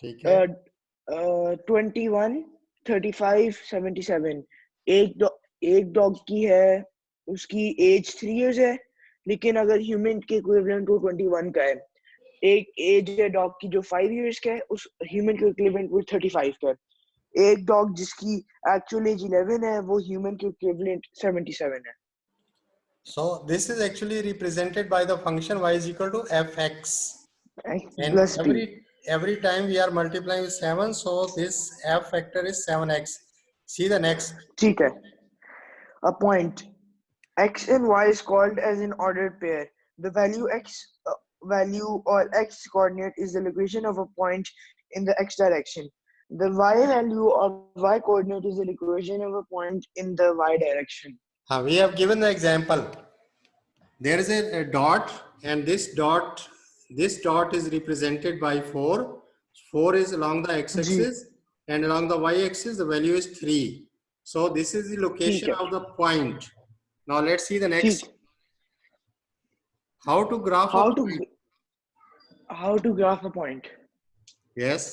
ठीक है। 21, 35, 77। एक डॉग की है, उसकी एज 3 years है, लेकिन अगर ह्यूमन के इक्विवेलेंट वो 21 का है। एक एज है डॉग की जो 5 years का है, उस ह्यूमन के इक्विवेलेंट वो 35 का है। एक डॉग जिसकी एक्चुअल एज 11 है, वो ह्यूमन के इक्विवेलेंट 77 है। So this is actually represented by the function y is equal to fx, and plus p। every time we are multiplying with 7, so this f factor is 7x. See the next. ठीक है। A point x and y is called as an ordered pair. The value value or x coordinate is the location of a point in the x direction. The y value or y coordinate is the location of a point in the y direction. We have given the example. There is a dot, and this dot is represented by 4. 4 is along the ji x-axis, and along the y-axis the value is 3. So this is the ठीक location है। of the point. Now let's see the ठीक। next. How to graph a How to point? graph a point? Yes.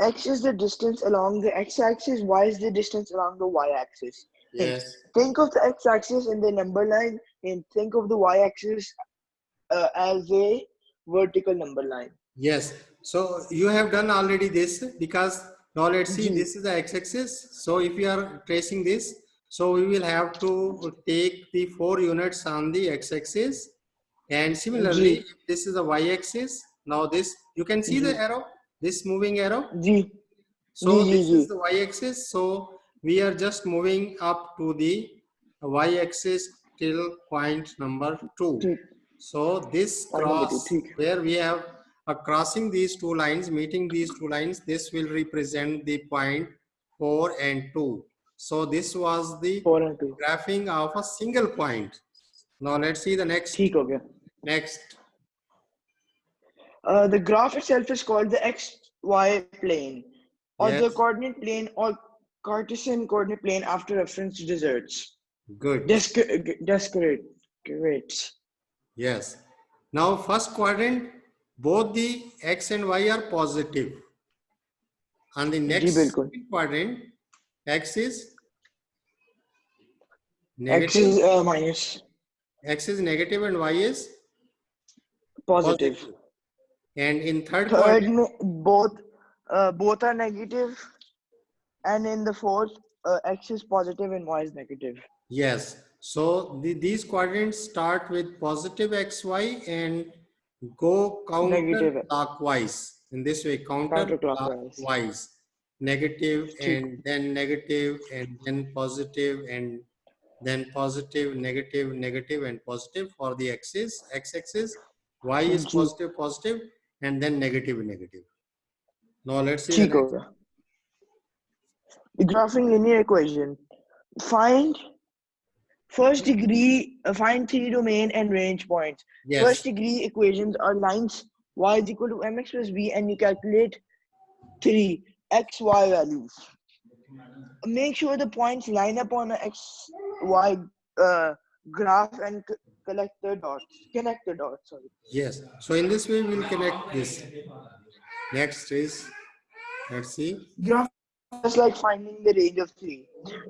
X is the distance along the x-axis, y is the distance along the y-axis. Yes. Think of the x-axis in the number line, and think of the y-axis as a vertical number line. Yes. So you have done already this, because now let's see, ji this is the x-axis. So if you are tracing this, so we will have to take the 4 units on the x-axis, and ji similarly if this is the y-axis. Now this, you can see ji the arrow, this moving arrow. Ji ji So ji this ji is the y-axis. So we are just moving up to the y-axis till point number 2. ठीक। So this point number 2 cross, ठीक। where we have a crossing these two lines, meeting these two lines, this will represent the point 4 and 2. So this was the 4 and 2 graphing of a single point. Now let's see the next. ठीक हो गया। Next. The graph itself is called the xy plane, or the Yes. coordinate plane, or Cartesian coordinate plane after reference to deserts. Good. Descripts. Yes. Now first quadrant, both the x and y are positive. On the ji next बिल्कुल। quadrant, x is X negative, is minus and y is positive. positive. And in third Third, quadrant, both are negative, and in the fourth, x is positive and y is negative. yes. So these quadrants start with positive xy and go Negative counterclockwise. In this way, counterclockwise. counterclockwise. Negative, ठीक। and then negative, and then positive, and then positive, negative, negative, and positive for the x-axis. Y is ji positive, positive, and then negative, negative. Now let's see the ठीक हो next. गया। The graphing linear equation. Find find 3 domain and range points. Yes. First degree equations are lines y is equal to mx plus b, and you calculate 3 xy values. Make sure the points line up on a xy graph and connect the dots. Sorry. Yes. So in this way, we'll connect this. Next is, let's see. Graph just like finding the range of 3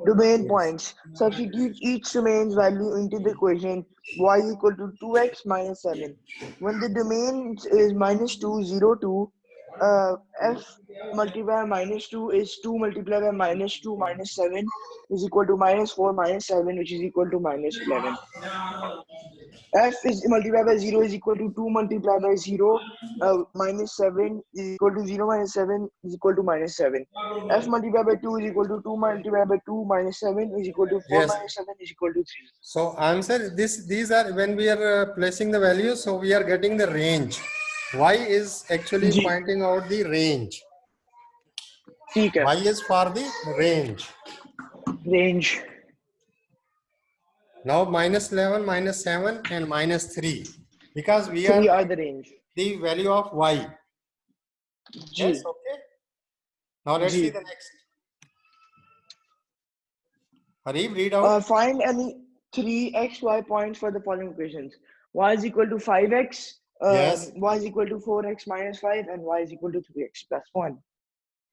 domain Yes. points. Substitute each domain's value into the equation y is equal to 2x minus 7. When the domain is minus 2, 0, 2, f multiplied by minus 2 is 2 multiplied by minus 2 minus 7 is equal to minus 4 minus 7, which is equal to minus 11. F is multiplied by 0 is equal to 2 multiplied by 0 minus 7 is equal to 0 minus 7 is equal to minus 7. F multiplied by 2 is equal to 2 multiplied by 2 minus 7 is equal to 4 Yes. minus 7 is equal to 3. So answer this. These are when we are placing the values. So we are getting the range. Y is actually ji pointing out the range. ठीक है। Y is for the range. Range. Now minus 11, minus 7, and minus 3, because we 3 are are the range. the value of y. Ji Yes. Okay. Now let's ji see the next. Harib, read out. Find any 3 xy points for the following equations. Y is equal to 5x, Yes. y is equal to 4x minus 5 and y is equal to 3x plus 1.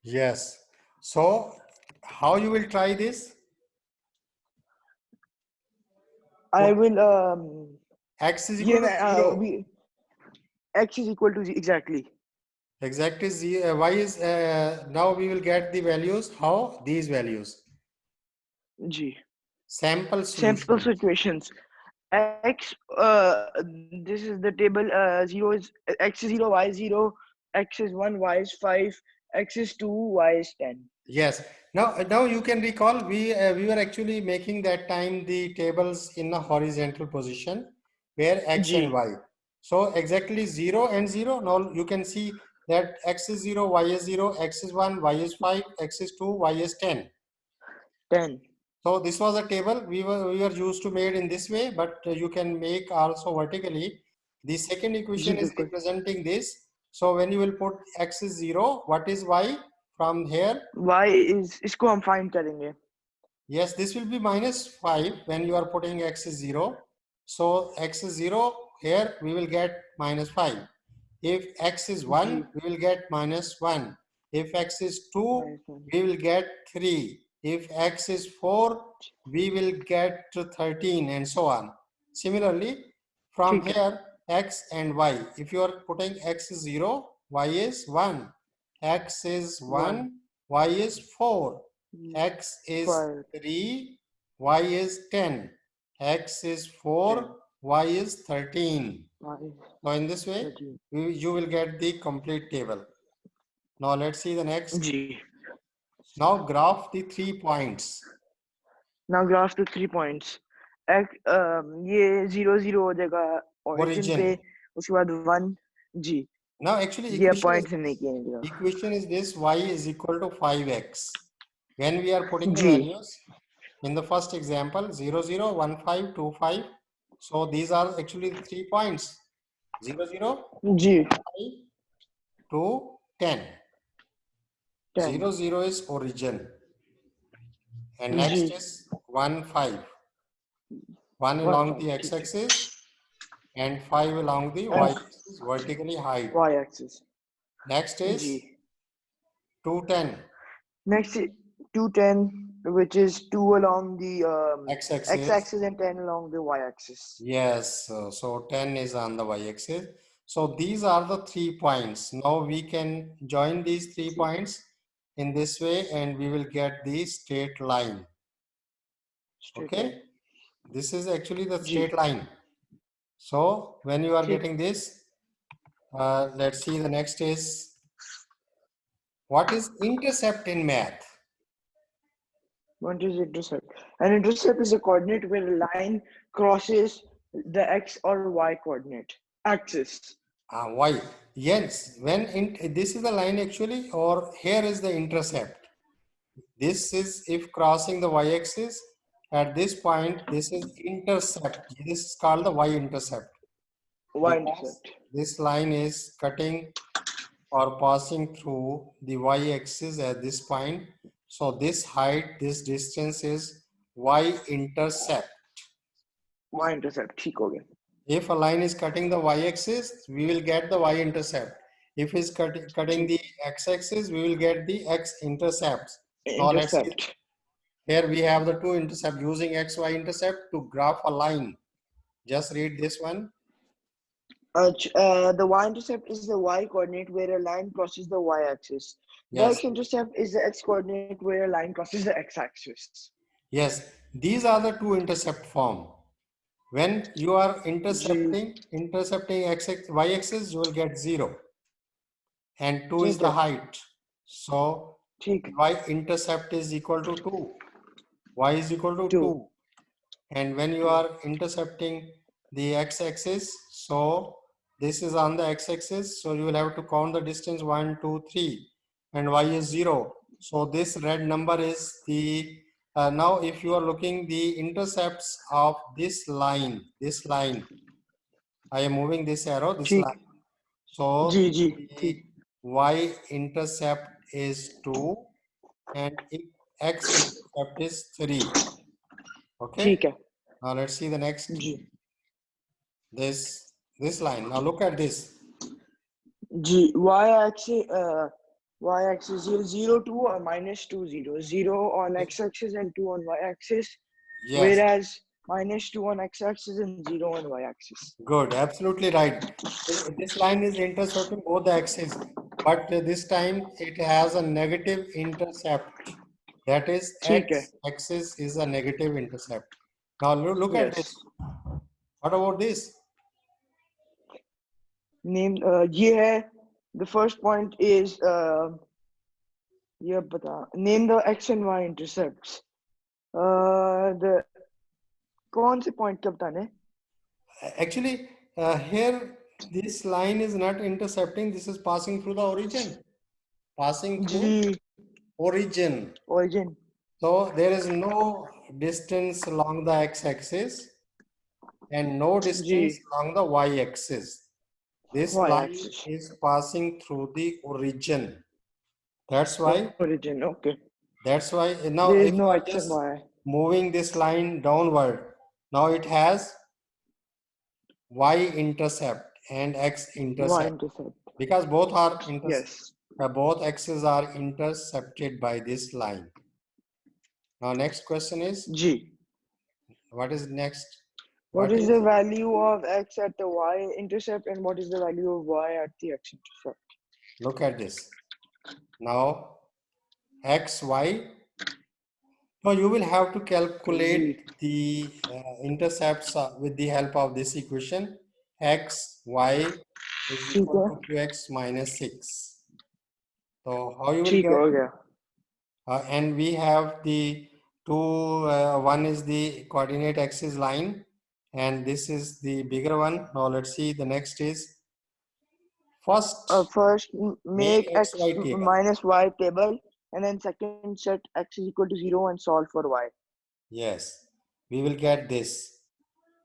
Yes. So how you will try this? I Put will x is equal to 0. x is equal to exactly. Exact is y is now we will get the values. How? These values. G. Sample Sample solution. situations. X, this is the table. 0 is x is 0, y is 0, x is 1, y is 5, x is 2, y is 10. Yes. Now you can recall we were actually making that time the tables in a horizontal position where x and G. y. So exactly 0 and 0. Now you can see that x is 0, y is 0, x is 1, y is 5, x is 2, y is 10. 10. So this was a table we were used to made in this way, but you can make also vertically. The second equation G is बिल्कुल. representing this. So when you will put x is 0, what is y from here? Y is इसको हम find करेंगे. Yes, this will be minus 5 when you are putting x is 0. So x is 0, here we will get minus 5. If x is 1, G. we will get minus 1. If x is 2, Minus 1. we will get 3. If x is 4, we will get to 13 and so on. Similarly, from ठीक है. here, x and y. If you are putting x is 0, y is 1. X is 1. 1, y is 4. X is 5. 3, y is 10. X is 10. 4, y is 13. Y is Now in this way, 13. you will get the complete table. Now let's see the next. G. Now graph the 3 points. Now graph to 3 points. ये 0 0 हो जाएगा origin पे, Origin. उसके बाद 1 G. Now actually ये points नहीं किए हैं. equation is this, y is equal to 5x. When we are putting the G. values in the first example 0 0 1 5 2 5. So these are actually the 3 points 0 0 G. 5 to 10. 10. 0 0 is origin and next G. is 1 5. 1 1 along 5. the ठीक है. x-axis and 5 along the And y-axis vertically height. Y axis. Next is G. 210 Next, 210, which is 2 along the x-axis. x-axis and 10 along the y-axis. Yes, so 10 is on the y-axis. So these are the 3 points. Now we can join these 3 points in this way and we will get the straight line. Straight Okay, line. this is actually the G. straight line. So when you are ठीक. getting this, let's see the next is, what is intercept in math? What is intercept? An intercept is a coordinate where a line crosses the x or y coordinate axis. Why? Yes, this is the line actually, or here is the intercept. This is if crossing the y-axis at this point, this is intercept. This is called the y-intercept. Y-intercept. This line is cutting or passing through the y-axis at this point. So this height, this distance is y-intercept. Y-intercept. ठीक हो गया. If a line is cutting the y-axis, we will get the y-intercept. If it's cutting the x-axis, we will get the x-intercepts. Now let's see. Intercept. Here we have the two intercept using x, y intercept to graph a line. Just read this one. The y-intercept is the y coordinate where a line crosses the y-axis. The Yes. x-intercept is the x coordinate where a line crosses the x-axis. Yes, these are the two intercept form. When you are intercepting x, y axis, you will get 0. And 2 is the height. So y intercept is equal to 2. Y is equal to 2. And when you are intercepting the x-axis, so this is on the x-axis, so you will have to count the distance 1, 2, 3, and y is 0. So this red number is the, now if you are looking the intercepts of this line, I am moving this arrow, this line. So the y-intercept is 2 and x-intercept is 3. Okay. Now let's see the next. This This line. Now look at this. G y-axis is 0, 2 or minus 2, 0. 0 on x-axis and 2 on y-axis, Yes, whereas minus 2 on x-axis and 0 on y-axis. good. Absolutely right. This line is intercepting both the axes, but this time it has a negative intercept. That is, ठीक है. x axis is a negative intercept. Now look at Yes. this. What about this? Name ये है. The first point is ये बता. Name the x and y intercepts. The कौन से point का बताना है? Actually, here this line is not intercepting. This is passing through the origin. Passing through G origin. origin. So there is no distance along the x-axis and no distance G along the y-axis. This line y-axis. is passing through the origin. That's why. Origin. Okay. That's why now There is if no you are x and just y. moving this line downward, now it has y-intercept and x-intercept Y-intercept. because both are Yes. both axes are intercepted by this line. Now next question is, G. what is next? What is the value of x at the y-intercept and what is the value of y at the x-intercept? Look at this. Now x, y. So you will have to calculate the intercepts with the help of this equation. X, y is equal to 2x minus 6. So how you will get? Okay. And we have the two, one is the coordinate axis line and this is the bigger one. Now let's see, the next is first First, make x, x y table. minus y table, and then second set x is equal to 0 and solve for y. Yes, we will get this.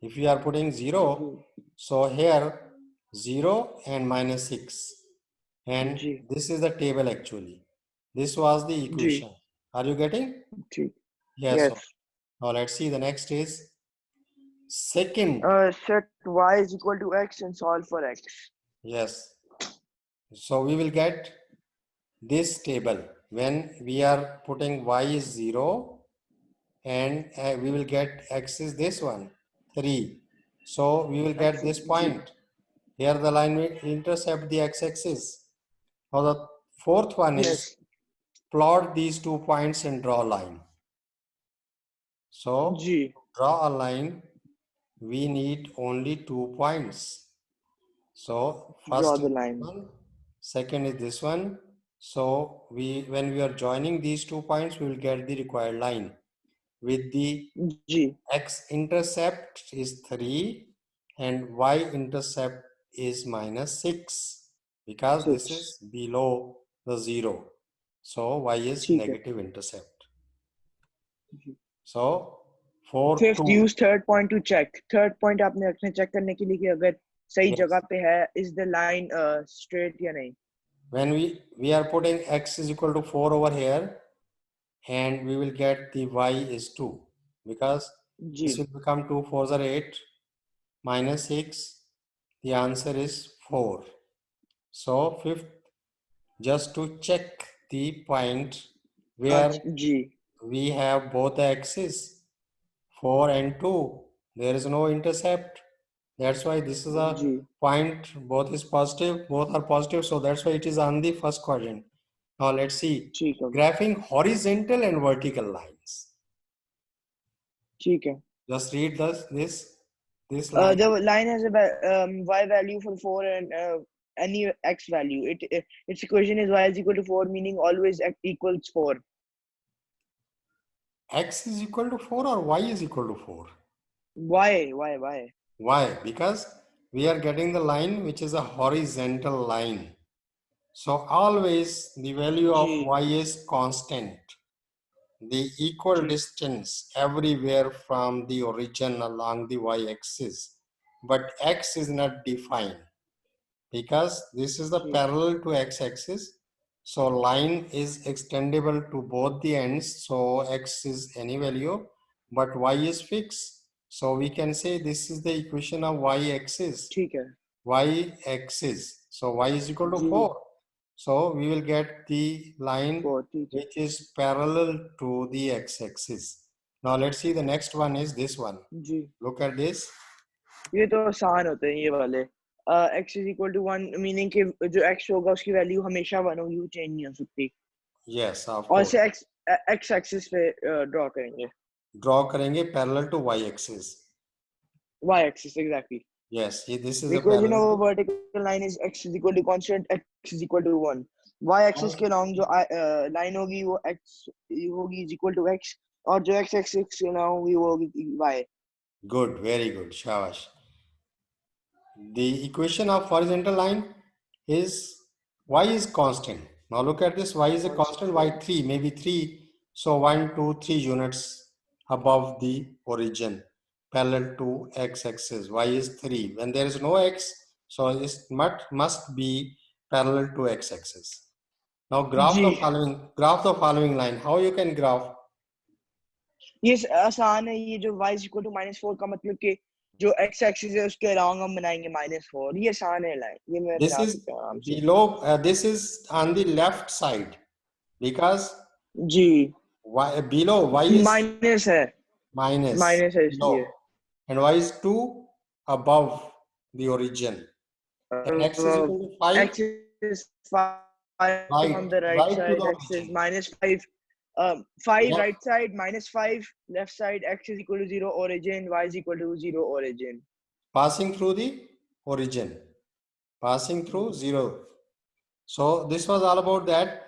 If you are putting 0, so here 0 and minus 6. And G. this is the table actually. This was the equation. Are you getting? G. Yes. Yes. So now let's see, the next is second. Set y is equal to x and solve for x. Yes. So we will get this table when we are putting y is 0 and we will get x is this one, 3. So we will get this point. Here the line will intercept the x-axis. Now the fourth one is plot these 2 points and draw a line. So draw a line, we need only 2 points. So first Draw the is line. this one, second is this one. So when we are joining these 2 points, we will get the required line. With the x-intercept is 3 and y-intercept is minus 6 because this is below the 0. So y is negative intercept. So Fifth, use third point to check. Third point आपने रखने check करने के लिए कि अगर सही जगह पे है, is the line straight या नहीं? When we are putting x is equal to 4 over here and we will get the y is 2 because this will become 2 4s are 8 minus 6. The answer is 4. So fifth, just to check the point where we have both the axes 4 and 2, there is no intercept. That's why this is a point, both is positive, both are positive. So that's why it is on the first quadrant. Now let's see, graphing horizontal and vertical lines. Just read this line. The line has a y value for 4 and any x value. Its equation is y is equal to 4, meaning always x equals 4. X is equal to 4 or y is equal to 4? Why? Why? Because we are getting the line which is a horizontal line. So always the value of y is constant. The equal distance everywhere from the origin along the y-axis. But x is not defined because this is the parallel to x-axis. So line is extendable to both the ends. So x is any value, but y is fixed. So we can say this is the equation of y-axis. y axis. So y is equal to ji. 4. So we will get the line 4, ठीक है. which is parallel to the x-axis. Now let's see, the next one is this one. Ji. Look at this. ये तो आसान होते हैं ये वाले. X is equal to 1 meaning कि जो x होगा उसकी वैल्यू हमेशा 1 होगी, वो चेंज नहीं हो सकती. Yes, of और course. इसे x एक्सिस पे ड्रॉ करेंगे. Draw करेंगे parallel to y-axis. Y axis exactly. Yes, this is a Because parallel. vertical line is x is equal to constant, x is equal to 1. Y axis के along जो line होगी वो x होगी is equal to x, और जो x axis के along होगी वो होगी y. Good, very good, shabash. The equation of horizontal line is y is constant. Now look at this, y is a constant, y3, maybe 3. So 1, 2, 3 units above the origin, parallel to x-axis. Y is 3. When there is no x, so it must be parallel to x-axis. Now graph the following line. How you can graph? ये आसान है. ये जो y is equal to -4 का मतलब कि जो x axis है उसके along हम बनाएंगे -4. ये आसान है लाइन. ये मैं This बना is सकता हूँ आराम से. below. This is on the left side because जी. y below y is minus है. minus माइनस है इसलिए. below, and y is 2 above the origin. And x is equal to 5. X is 5 on the right Right to side. the X is origin. -5. 5 Left. right side, -5 left side. X is equal to 0 origin. Y is equal to 0 origin. Passing through the origin. Passing through 0. So this was all about that.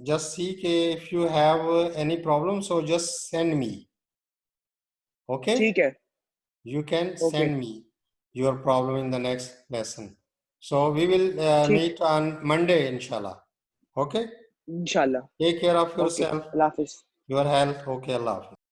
Just see if you have any problem, so just send me. Okay? ठीक है. You can Okay. send me your problem in the next lesson. So we will meet on Monday, inshallah. Okay? इंशाल्लाह. Take care of Okay. yourself, Allah Hafiz. your health. Okay, Allah Hafiz.